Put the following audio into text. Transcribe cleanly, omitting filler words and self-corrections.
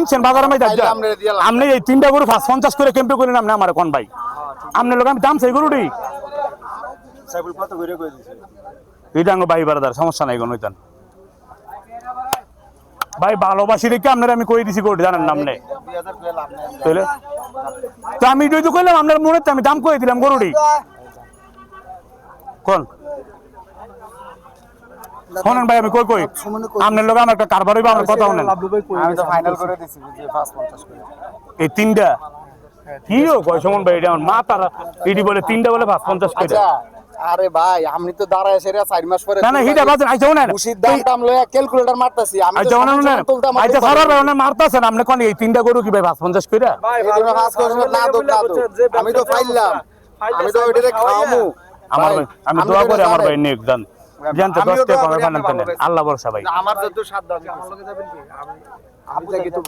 কিনছেন বাজারে মাই দাজ্জা আপনি এই তিনটা গরু 550 করে কেমপে করেন আপনি আমার কোন ভাই আপনি লোক আমি দাম চাই গরুটি সাইবুল কত করে কই দিছে এটা আঙ্গ ভাই বারাদার সমস্যা নাই কোন হইতান ভাই ভালোবাসি রেখে আপনারা আমি কই দিছি গরুটি জানেন নাম নেই 2000 কইলা লাভ নাই তাহলে তো আমি যদি কইলাম আপনার মনে আমি দাম কই দিলাম গরুটি কোন শোনেন ভাই আমি কই কই আপনার লোক আমার একটা কারবার হইবা আমার কথা শুনেন আমি তো ফাইনাল করে দিছি যে 550 করে এই তিনটা কিও কয় সমন ভাই এটা আমার মা তারা ইডি বলে তিনটা বলে 550 করে আচ্ছা আরে ভাই আমি তো দাঁড়ায় এসে 4 মাস পরে না না হিটা বাজেন আইছো না মুশিদ দাম লয়া ক্যালকুলেটর মারতাছি আমি তো আইছো না আইছো সারা ভাই মারতাছেন আপনি কোন এই তিনটা গরু কি ভাই 550 কইরা এই জন্য কাজ করছ না দো আমি তো ফাইললাম আমি তো ওইটারে খাওয়ামু আমার ভাই আমি দোয়া করে আমার ভাই নেক জান জানতে 10 টাকা কমে বানান আল্লাহ ভরসা ভাই আমার যত সাধ্য আমি লগে যাবেন কি আমি যাই তো